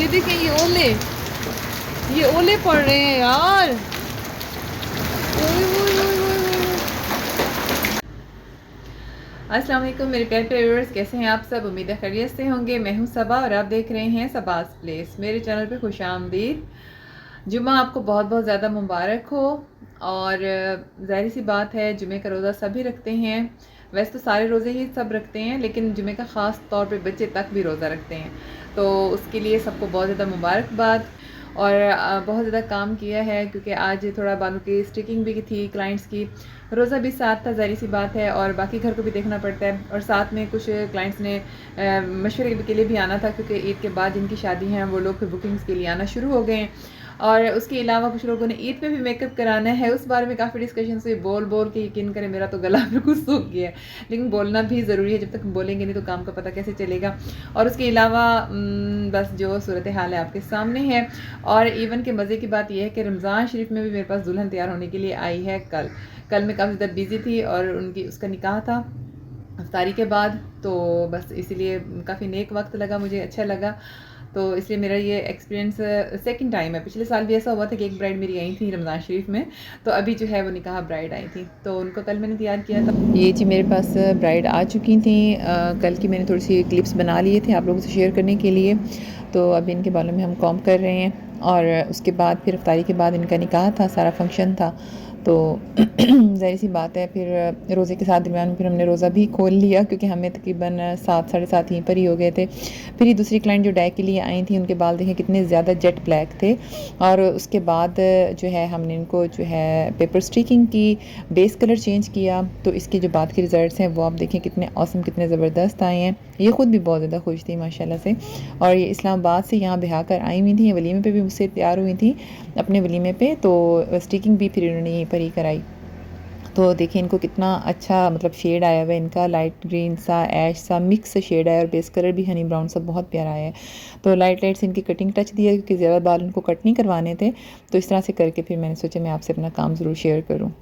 ये देखें, ये ओले पड़ रहे हैं यार। ओए ओए ओए ओए ओए। अस्सलाम वालेकुम मेरे प्यारे प्यारे व्यूअर्स, कैसे हैं आप सब? उम्मीद है खैरियत से होंगे। मैं हूं सबा और आप देख रहे हैं सबास प्लेस। मेरे चैनल पे खुश आमदीद। जुम्मा आपको बहुत बहुत ज़्यादा मुबारक हो। और ज़ाहिर सी बात है, जुमे का रोज़ा सभी रखते हैं। वैसे तो सारे रोज़े ही सब रखते हैं, लेकिन जुमे का ख़ास तौर पे बच्चे तक भी रोज़ा रखते हैं, तो उसके लिए सबको बहुत ज़्यादा मुबारकबाद। और बहुत ज़्यादा काम किया है, क्योंकि आज थोड़ा बालों की स्टिकिंग भी थी क्लाइंट्स की। रोज़ा भी साथ था, ज़ाहिर सी बात है, और बाकी घर को भी देखना पड़ता है। और साथ में कुछ क्लाइंट्स ने मशवरे के लिए भी आना था, क्योंकि ईद के बाद जिनकी शादी हैं वो लोग फिर बुकिंग्स के लिए आना शुरू हो गए हैं। और उसके अलावा कुछ लोगों ने ईद पे भी मेकअप कराना है। उस बारे में काफ़ी डिस्कशन हुई, बोल बोल के यकीन करें मेरा तो गला बिल्कुल सूख गया है। लेकिन बोलना भी ज़रूरी है, जब तक बोलेंगे नहीं तो काम का पता कैसे चलेगा। और उसके अलावा बस जो सूरत हाल है आपके सामने है। और इवन के मज़े की बात यह है कि रमज़ान शरीफ में भी मेरे पास दुल्हन तैयार होने के लिए आई है। कल मैं काफ़ी ज़्यादा बिज़ी थी और उसका निकाह था अफ्तारी के बाद, तो बस इसीलिए काफ़ी नेक वक्त लगा मुझे, अच्छा लगा। तो इसलिए मेरा ये एक्सपीरियंस सेकंड टाइम है। पिछले साल भी ऐसा हुआ था कि एक ब्राइड मेरी आई थी रमज़ान शरीफ में, तो अभी जो है वो निकाह ब्राइड आई थी, तो उनको कल मैंने तैयार किया था। ये जी मेरे पास ब्राइड आ चुकी थी। कल की मैंने थोड़ी सी क्लिप्स बना लिए थे आप लोगों से शेयर करने के लिए। तो अभी इनके बालों में हम कॉम्ब कर रहे हैं, और उसके बाद फिर अफ्तारी के बाद इनका निकाह था, सारा फंक्शन था। तो ज़ाहिर सी बात है, फिर रोज़े के साथ दरमियान में फिर हमने रोज़ा भी खोल लिया, क्योंकि हमें तकरीबन 7 साढ़े 7 यहीं पर ही हो गए थे। फिर ये दूसरी क्लाइंट जो डाई के लिए आई थी, उनके बाल देखें कितने ज़्यादा जेट ब्लैक थे। और उसके बाद जो है हमने इनको जो है पेपर स्टिकिंग की, बेस कलर चेंज किया। तो इसके जो बाद के रिज़ल्ट्स हैं वो आप देखें कितने ऑसम, कितने ज़बरदस्त आए हैं। ये ख़ुद भी बहुत ज़्यादा खुश थी माशाल्लाह से। और ये इस्लामाबाद से यहाँ ब्याह कर आई हुई थी, वलीमे पे भी मुझसे तैयार हुई थी अपने वलीमे पे, तो स्टिकिंग भी फिर इन्होंने यहीं पर ही कराई। तो देखिए इनको कितना अच्छा मतलब शेड आया हुआ है इनका, लाइट ग्रीन सा, ऐश सा मिक्स शेड आया, और बेस कलर भी हनी ब्राउन सा बहुत प्यारा आया है। तो लाइट से इनकी कटिंग टच दिया, क्योंकि ज़्यादा बाल इनको कट नहीं करवाने थे। तो इस तरह से करके फिर मैंने सोचा मैं आपसे अपना काम ज़रूर शेयर करूँ।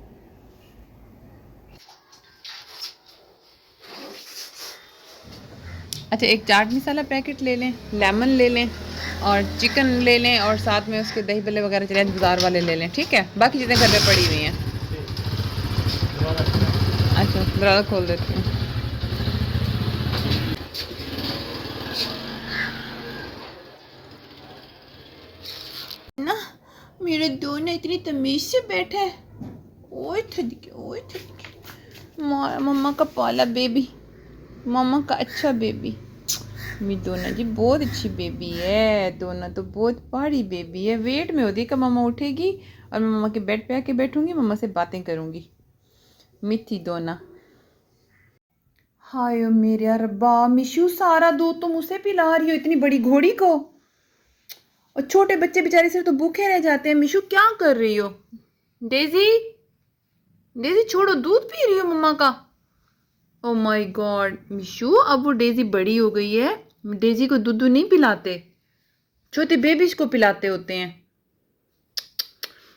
अच्छा, एक चाट मसाला पैकेट ले लें, लेमन ले लें, और चिकन ले लें, और साथ में उसके दही भल्ले वगैरह चले बाज़ार वाले ले लें, ठीक है। बाकी चीज़ें घर में पड़ी हुई हैं। अच्छा, दरवाज़ा खोल देती हूँ। ना मेरे दो ना इतनी तमीज़ से बैठा है। ओए थदके, ओए थदके, मम्मा का पाला बेबी, मम्मा का अच्छा बेबी। मेरी दोना जी बहुत अच्छी बेबी है। दोना तो बहुत बड़ी बेबी है। वेट में होती है कि मम्मा उठेगी और मैं मम्मा के बेड पे आके बैठूंगी, मम्मा से बातें करूंगी। मिठी दोना। हाय मेरे रब्बा, मिशू सारा दूध तुम उसे पिला रही हो, इतनी बड़ी घोड़ी को। और छोटे बच्चे बेचारे सिर्फ तो भूखे रह जाते हैं। मिशू क्या कर रही हो? डेजी, डेजी छोड़ो, दूध पी रही हो मम्मा का। ओ माय गॉड मिशू, अब वो डेजी बड़ी हो गई है, डेजी को दूध नहीं पिलाते, छोटे बेबीज को पिलाते होते हैं।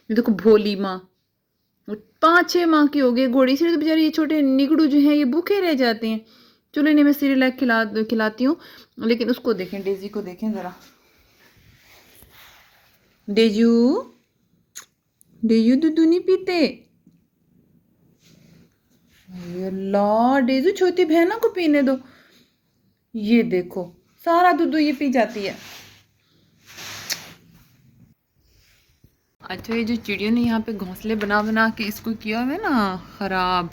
ये देखो भोली माँ, 5-6 माह की हो गई घोड़ी से, तो बेचारे ये छोटे निगड़ू जो हैं ये भूखे रह जाते हैं। चलो इन्हें मैं सीरियलैक खिलाती हूँ। लेकिन उसको देखें, डेजी को देखें ज़रा। डेजू, डेजू दूध नहीं पीते। अल्लाह, डेजू छोटी बहना को पीने दो। ये देखो सारा दूध ये पी जाती है। अच्छा, ये जो चिड़ियों ने यहाँ पे घोंसले बना बना के इसको किया हुआ है ना ख़राब,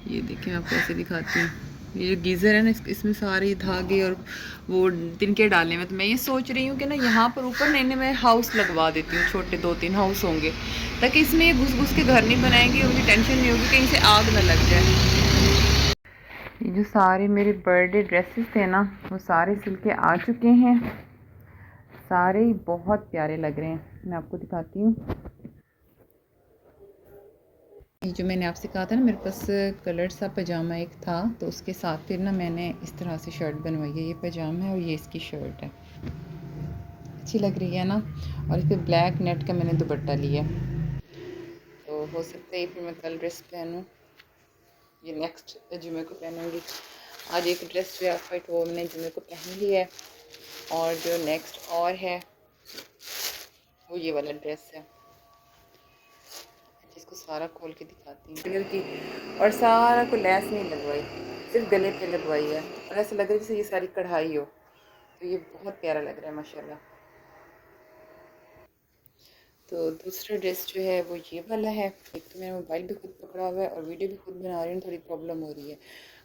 ये देखिए मैं आपको ऐसे दिखाती हूँ। ये जो गीज़र है ना, इसमें सारे धागे और वो तिनके डाले हुए। तो मैं ये सोच रही हूँ कि ना यहाँ पर ऊपर ना इन्हें मैं हाउस लगवा देती हूँ, छोटे 2-3 हाउस होंगे, ताकि इसमें ये घुस घुस के घर नहीं बनाएंगे, मुझे टेंशन नहीं होगी कहीं से आग ना लग जाए। ये जो सारे मेरे बर्थडे ड्रेसेस थे ना, वो सारे सिल के आ चुके हैं। सारे ही बहुत प्यारे लग रहे हैं। मैं आपको दिखाती हूँ। ये जो मैंने आपसे कहा था ना, मेरे पास कलर सा पजामा एक था, तो उसके साथ फिर ना मैंने इस तरह से शर्ट बनवाई है। ये पजामा है और ये इसकी शर्ट है, अच्छी लग रही है ना। और इस पर ब्लैक नेट का मैंने दुपट्टा लिया, तो हो सकता है फिर मैं कल ड्रेस पहनूँ, ये नेक्स्ट जुमे को पहनूँगी। आज एक ड्रेस जो है वाइट वो मैंने जुमे को पहन ली है। और जो नेक्स्ट और है वो ये वाला ड्रेस है, जिसको सारा खोल के दिखाती हूँ कलर की। और सारा को लैस नहीं लगवाई, सिर्फ गले पे लगवाई है, और ऐसा लग रहा है जैसे ये सारी कढ़ाई हो। तो ये बहुत प्यारा लग रहा है माशाल्लाह। तो दूसरा ड्रेस जो है वो ये वाला है। एक तो मेरा मोबाइल भी खुद पकड़ा हुआ है और वीडियो भी खुद बना रही हूँ, थोड़ी प्रॉब्लम हो रही है।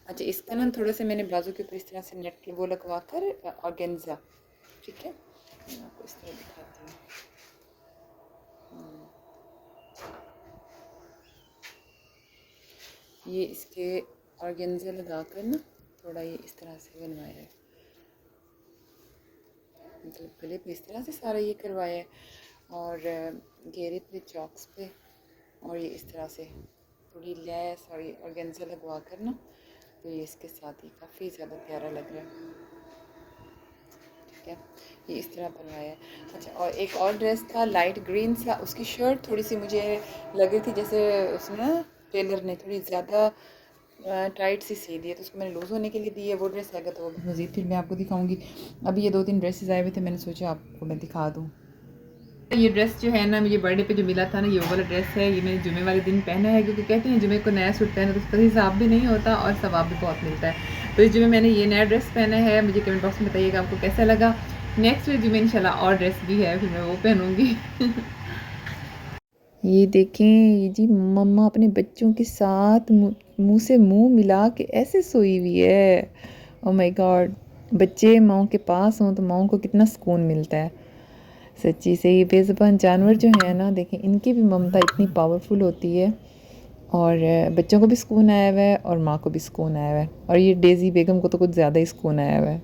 अच्छा, इसका ना थोड़ा सा मैंने बाजू के ऊपर इस तरह से नेट के वो लगवा कर ऑर्गेन्जा, ठीक है, मैं आपको इस तरह दिखाती हूँ। ये इसके ऑर्गेन्जा लगा कर ना थोड़ा ये इस तरह से बनवाया है, मतलब गले पे इस तरह से सारा ये करवाया है, और घेरे पे चॉक्स पे, और ये इस तरह से थोड़ी लैस और ये ऑर्गेन्जा लगवा कर ना, तो ये इसके साथ ही काफ़ी ज़्यादा प्यारा लग रहा है। ठीक है, ये इस तरह बनवाया है। अच्छा, और एक और ड्रेस था लाइट ग्रीन सा, उसकी शर्ट थोड़ी सी मुझे लग रही थी जैसे उसने ना टेलर ने थोड़ी ज़्यादा टाइट सी दी है, तो उसको मैंने लूज़ होने के लिए दी है। वो ड्रेस आएगा तो वो भी मज़ीद फिर मैं आपको दिखाऊंगी। अभी ये 2-3 ड्रेसेस आए हुए थे, मैंने सोचा आपको मैं दिखा दूँ। ये ड्रेस जो है ना, मुझे बर्थडे पे जो मिला था ना, ये वाला ड्रेस है। ये मैंने जुमे वाले दिन पहना है, क्योंकि कहते हैं जुमे को नया सूट पहना तो उसका हिसाब भी नहीं होता और सवाब भी बहुत मिलता है। तो इस जुमे मैंने ये नया ड्रेस पहना है। मुझे कमेंट बॉक्स में बताइएगा आपको कैसा लगा। नेक्स्ट जुमे इंशाल्लाह और ड्रेस भी है, फिर मैं वो पहनूंगी। ये देखें, ये जी मम्मा अपने बच्चों के साथ मुंह से मुंह मिला के ऐसे सोई हुई है। ओ माय गॉड, बच्चे माओ के पास हों तो माओ को कितना सुकून मिलता है। सच्ची से ये बेज़ुबान जानवर जो है ना, देखें इनकी भी ममता इतनी पावरफुल होती है, और बच्चों को भी सुकून आया हुआ है और माँ को भी सुकून आया हुआ है, और ये डेज़ी बेगम को तो कुछ ज़्यादा ही सुकून आया हुआ है।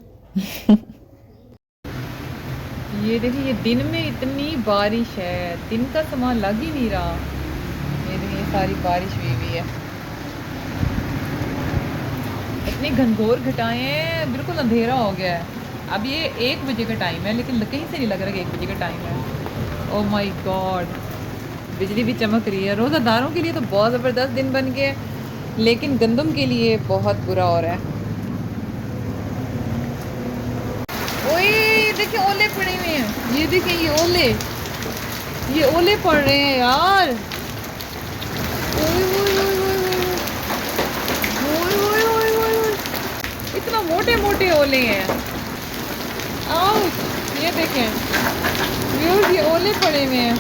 ये देखिए, ये दिन में इतनी बारिश है, दिन का सामान लग ही नहीं रहा। ये देखिए, ये सारी बारिश हुई हुई है, इतनी घनघोर घटाएं हैं, बिल्कुल अंधेरा हो गया है। अब ये 1 बजे का टाइम है, लेकिन कहीं से नहीं लग रहा कि 1 बजे का टाइम है। ओह माय गॉड, बिजली भी चमक रही है। रोज़ादारों के लिए तो बहुत ज़बरदस्त दिन बन गया, लेकिन गंदम के लिए बहुत बुरा हो रहा है। ओए देखिए, ओले पड़े हुए हैं, ये देखिए ये ओले पड़ रहे हैं यार। ओए ओए ओए ओए ओए ओए ओए ओए ओए, इतना मोटे मोटे ओले हैं। आओ, ये देखें व्यूअर्स, ये ओले पड़े हुए हैं।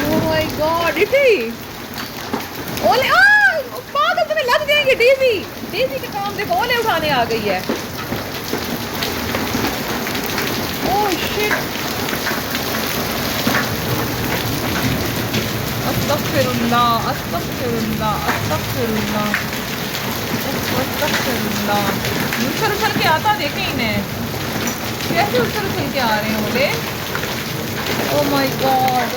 ओह माय गॉड, इतने ओले, पागल तुम्हें लग जाएंगे। डेजी डेजी का काम देखो, ओले उठाने आ गई है। ओह शिट, अस्तगफिरुल्लाह अस्तगफिरुल्लाह अस्तगफिरुल्लाह अस्तगफिरुल्लाह। उछल उछल के आता, देखें इन्हें कैसे उछल उछल के आ रहे हैं ओले। Oh my God,